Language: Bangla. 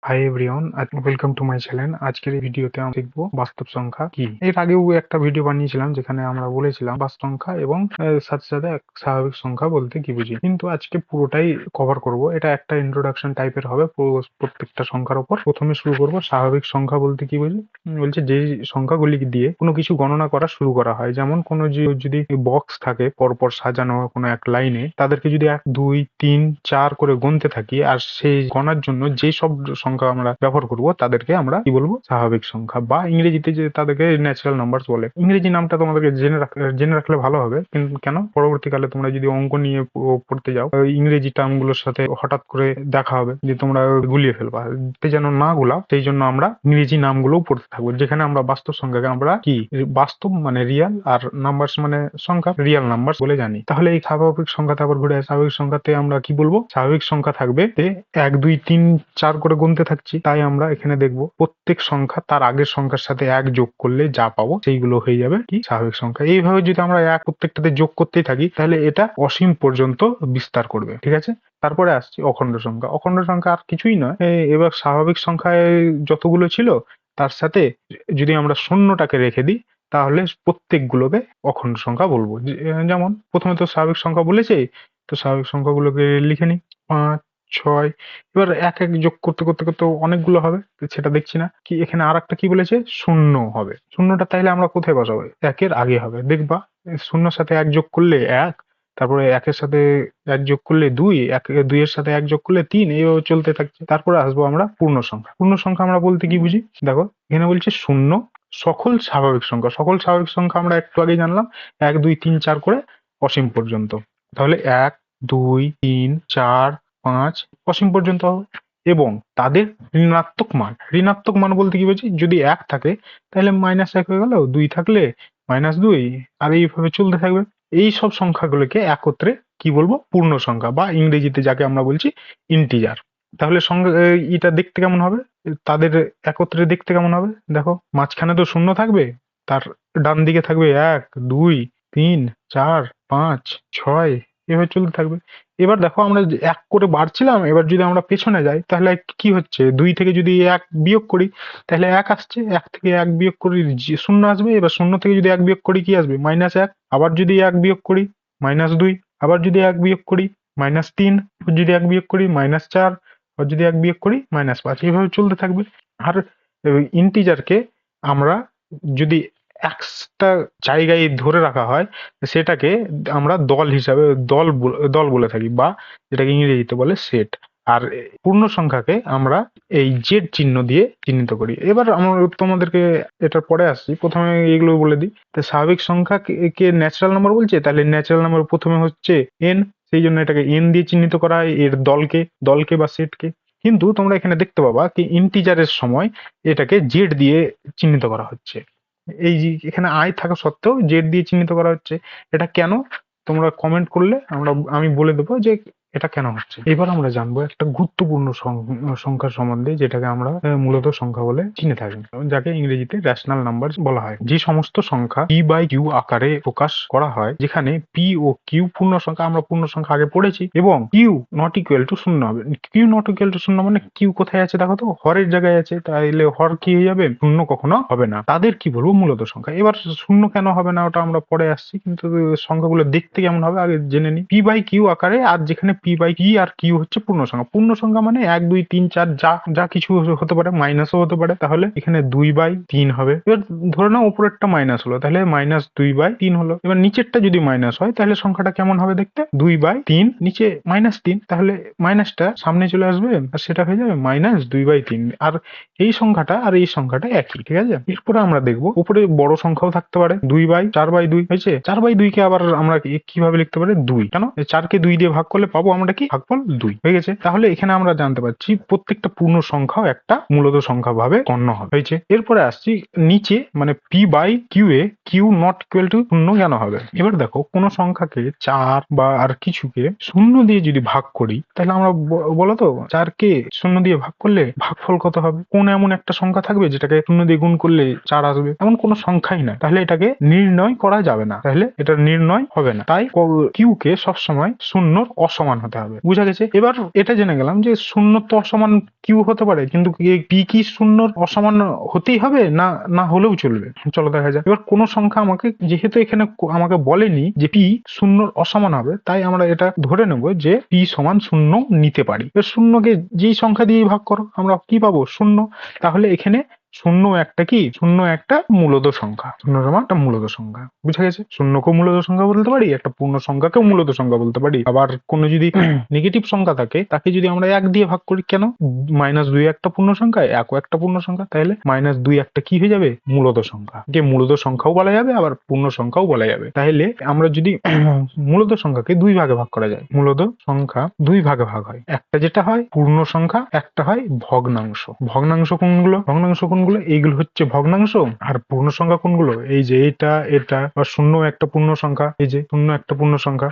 Hi everyone, welcome to my channel. আজকের এই ভিডিওতে আমরা দেখবো বাস্তব সংখ্যা কি। এর আগেও একটা ভিডিও বানিয়েছিলাম যেখানে আমরা বলেছিলাম বাস্তব সংখ্যা এবং সাথে সাথে এক স্বাভাবিক সংখ্যা বলতে কি বুঝি, কিন্তু আজকে পুরোটাই কভার করব। এটা একটা ইন্ট্রোডাকশন টাইপের হবে প্রত্যেকটা সংখ্যার উপর। প্রথমে শুরু করব স্বাভাবিক সংখ্যা বলতে কি বুঝি। বলছে যে সংখ্যাগুলি দিয়ে কোনো কিছু গণনা করা শুরু করা হয়, যেমন কোনো যদি বক্স থাকে পরপর সাজানো কোনো এক লাইনে, তাদেরকে যদি 1 2 3 4 করে গুনতে থাকি, আর সেই গণার জন্য যে সব সংখ্যা আমরা ব্যবহার করব তাদেরকে আমরা কি বলবো, স্বাভাবিক সংখ্যা, বা ইংরেজিতে যে তাদেরকে ন্যাচারাল নাম্বারস বলে। ইংরেজি নামটা তোমাদেরকে জেনে রাখলে ভালো হবে, কিন্তু কেন, পরবর্তীকালে তোমরা যদি অঙ্ক নিয়ে পড়তে যাও, ওই ইংরেজি টার্ম গুলোর সাথে হঠাৎ করে দেখা হবে যে তোমরা গুলিয়ে ফেলবা। যেন না গুলাও সেই জন্য আমরা ইংরেজি নামগুলোও পড়তে থাকবো, যেখানে আমরা বাস্তব সংখ্যাকে আমরা কি বাস্তব মানে রিয়াল, আর নাম্বারস মানে সংখ্যা, রিয়াল নাম্বার বলে জানি। তাহলে এই স্বাভাবিক সংখ্যাতে আবার ঘুরে আসি। স্বাভাবিক সংখ্যাতে আমরা কি বলবো, স্বাভাবিক সংখ্যা থাকবে 1 2 3 4 করে গুনতে থাকছি, তাই আমরা এখানে দেখবো প্রত্যেক সংখ্যা তার আগের সংখ্যার সাথে 1 যোগ করলে যা পাবো সেইগুলো হয়ে যাবে কি স্বাভাবিক সংখ্যা। এইভাবে যদি আমরা প্রত্যেকটাতে যোগ করতেই থাকি, তাহলে এটা অসীম পর্যন্ত বিস্তার করবে। ঠিক আছে, তারপরে আসছি অখণ্ড সংখ্যা। অখণ্ড সংখ্যা আর কিছুই নয়, এবার স্বাভাবিক সংখ্যায় যতগুলো ছিল তার সাথে যদি আমরা শূন্যটাকে রেখে দিই, তাহলে প্রত্যেকগুলোকে অখণ্ড সংখ্যা বলবো। যেমন প্রথমে তো স্বাভাবিক সংখ্যা বলেছে, তো স্বাভাবিক সংখ্যাগুলোকে লিখে নিই। 5 6, এবার এক এক যোগ করতে করতে করতে অনেকগুলো হবে, তো সেটা দেখছি না। কি এখানে আর একটা কি বলেছে, শূন্য হবে। শূন্যটা তাইলে আমরা কোথায় বসাবো, একের আগে হবে। দেখবা শূন্যর সাথে 1 যোগ করলে 1, তারপরে 1 এর সাথে 1 যোগ করলে 2, 2 এর সাথে 1 যোগ করলে 3, এইভাবে চলতে থাকছে। তারপরে আসবো আমরা পূর্ণ সংখ্যা। পূর্ণ সংখ্যা আমরা বলতে কি বুঝি, দেখো এখানে বলছে শূন্য সকল স্বাভাবিক সংখ্যা। সকল স্বাভাবিক সংখ্যা আমরা একটু আগেই জানলাম, 1 2 3 4 করে অসীম পর্যন্ত। তাহলে 1 2 3 4 5 অসীম পর্যন্ত হবে, এবং তাদের ঋণাত্মক মান। ঋণাত্মক মান বলতে কি বলছি, যদি 1 থাকে তাহলে -1 হয়ে গেল, 2 থাকলে -2, আর এইভাবে চলতে থাকবে। এই সব সংখ্যাগুলোকে একত্রে কি বলবো, পূর্ণ সংখ্যা, বা ইংরেজিতে যাকে আমরা বলছি ইন্টিজার। তাহলে সংখ্যা এটা দেখতে কেমন হবে, তাদের একত্রে দেখতে কেমন হবে, দেখো মাঝখানে তো শূন্য থাকবে, তার ডান দিকে থাকবে 1 2 3 4 5 6, এভাবে চলতে থাকবে। এবার দেখো আমরা যে 1 করে বাড়ছিলাম, এবার যদি আমরা পেছনে যাই তাহলে কি হচ্ছে, 2 থেকে যদি 1 বিয়োগ করি তাহলে 1 আসছে, 1 থেকে 1 বিয়োগ করি শূন্য আসবে। এবার শূন্য থেকে যদি 1 বিয়োগ করি কি আসবে, -1। আবার যদি 1 বিয়োগ করি -2, আবার যদি 1 বিয়োগ করি -3, যদি 1 বিয়োগ করি -4, আবার যদি 1 বিয়োগ করি -5, এইভাবে চলতে থাকবে। আর ইন্টিজারকে আমরা যদি একটা জায়গায় ধরে রাখা হয়, সেটাকে আমরা দল হিসাবে দল বলে থাকি, বা যেটাকে ইংরেজিতে বলে সেট। আর পূর্ণ সংখ্যাকে আমরা এই জেড চিহ্ন দিয়ে চিহ্নিত করি। এবার আমরা তোমাদেরকে এটার পরে আসছি, প্রথমে এগুলো বলে দিই। তো স্বাভাবিক সংখ্যা কে ন্যাচারাল নাম্বার বলছে, তাহলে ন্যাচারাল নাম্বার প্রথমে হচ্ছে এন, সেই জন্য এটাকে এন দিয়ে চিহ্নিত করা হয়, এর দলকে বা সেটকে। কিন্তু তোমরা এখানে দেখতে পাবা কি ইন্টিজারের সময় এটাকে জেড দিয়ে চিহ্নিত করা হচ্ছে। এই যে এখানে আই থাকা সত্ত্বেও জেড দিয়ে চিহ্নিত করা হচ্ছে, এটা কেন তোমরা কমেন্ট করলে আমি বলে দেবো যে এটা কেন হচ্ছে। এবার আমরা জানবো একটা গুরুত্বপূর্ণ সংখ্যার সম্বন্ধে, যেটাকে আমরা মূলত সংখ্যা বলে চিনে থাকি, যাকে ইংরেজিতে রেশনাল নাম্বার বলা হয়। যে সমস্ত সংখ্যা পি বাই কিউ আকারে প্রকাশ করা হয়, যেখানে পি ও কিউ পূর্ণ সংখ্যা, আমরা পূর্ণ সংখ্যা আগে পড়েছি, এবং কিউ নট ইকুয়াল টু শূন্য হবে। কিউ নট ইকুয়াল টু শূন্য মানে কিউ কোথায় আছে দেখো তো, হরের জায়গায় আছে, তাইলে হর কি হয়ে যাবে, শূন্য কখনো হবে না। তাদের কি বলবো, মূলত সংখ্যা। এবার শূন্য কেন হবে না ওটা আমরা পরে আসছি, কিন্তু সংখ্যাগুলো দেখতে কেমন হবে আগে জেনে নিই। পি বাই কিউ আকারে, আর যেখানে পি বাই কি আর কিউ হচ্ছে পূর্ণ সংখ্যা। পূর্ণ সংখ্যা মানে 1 2 3 4 যা কিছু হতে পারে, মাইনাসও হতে পারে। তাহলে এখানে 2/3 হবে। এবার ধরে নাও উপরেরটা মাইনাস হলো, তাহলে -2/3 হলো। এবার নিচেরটা যদি মাইনাস হয় তাহলে সংখ্যাটা কেমন হবে দেখতে, 2/3, নিচে -3, তাহলে মাইনাসটা সামনে চলে আসবে, আর সেটা হয়ে যাবে -2/3। আর এই সংখ্যাটা আর এই সংখ্যাটা একই। ঠিক আছে, এরপরে আমরা দেখবো উপরে বড় সংখ্যাও থাকতে পারে, 4/2 হয়েছে। 4/2 কে আবার আমরা কিভাবে লিখতে পারি, 2, কেন 4 কে 2 দিয়ে ভাগ করলে পাবো আমরা কি, ভাগফল 2 হয়ে গেছে। তাহলে এখানে আমরা জানতে পারছি প্রত্যেকটা পূর্ণ সংখ্যাও একটা মূলত সংখ্যা ভাবে গণ্য হয়েছে। এরপরে আসছি নিচে, মানে পি বাই কিউ এ কিউ নট ইকুয়াল টু শূন্য কেন হবে। এবার দেখো কোন সংখ্যাকে 4 বা আর কিছুকে শূন্য দিয়ে যদি ভাগ করি, তাহলে আমরা বলো তো 4 কে শূন্য দিয়ে ভাগ করলে ভাগফল কত হবে। কোন এমন একটা সংখ্যা থাকবে যেটাকে শূন্য দিয়ে গুণ করলে 4 আসবে, এমন কোনো সংখ্যাই না। তাহলে এটাকে নির্ণয় করা যাবে না, তাহলে এটা নির্ণয় হবে না। তাই কিউ কে সবসময় শূন্যর অসমান হতে হবে। বুঝা গেছে? এবার এটা জেনে গেলাম যে শূন্য তো অসমান কিউ হতে পারে, কিন্তু পি কি শূন্যর অসমান হতেই হবে, না না হলেও চলবে? চলো দেখা যাক। এবার কোন সংখ্যা আমাকে, যেহেতু এখানে আমাকে বলেনি যে পি শূন্যর অসমান হবে, তাই আমরা এটা ধরে নেব যে পি সমান শূন্য নিতে পারি। এবার শূন্যকে যেই সংখ্যা দিয়ে ভাগ করো আমরা কি পাবো? শূন্য। তাহলে এখানে শূন্য একটা কি? শূন্য একটা মূলদ সংখ্যা। শূন্য সমান একটা মূলদ সংখ্যা। বুঝা গেছে? শূন্যকেও মূলদ সংখ্যা বলতে পারি, একটা পূর্ণ সংখ্যাকেও মূলদ সংখ্যা বলতে পারি। আবার কোনো যদি নেগেটিভ সংখ্যা থাকে তাকে যদি আমরা 1 দিয়ে ভাগ করি, কেন? -2 একটা পূর্ণ সংখ্যা, 1 ও একটা পূর্ণ সংখ্যা, তাহলে -2 একটা কি হয়ে যাবে? মূলদ সংখ্যা। যে মূলদ সংখ্যাও বলা যাবে, আবার পূর্ণ সংখ্যাও বলা যাবে। তাহলে আমরা যদি মূলদ সংখ্যাকে 2 ভাগে ভাগ করা যায়, মূলদ সংখ্যা 2 ভাগে ভাগ হয়। একটা যেটা হয় পূর্ণ সংখ্যা, একটা হয় ভগ্নাংশ। ভগ্নাংশ কোনগুলো? ভগ্নাংশ কোনগুলো? এইগুলো হচ্ছে ভগ্নাংশ। আর পূর্ণ সংখ্যা কোনগুলো? এই যে এটা, এটা, বা শূন্য একটা পূর্ণ সংখ্যা, এই যে শূন্য একটা পূর্ণ সংখ্যা,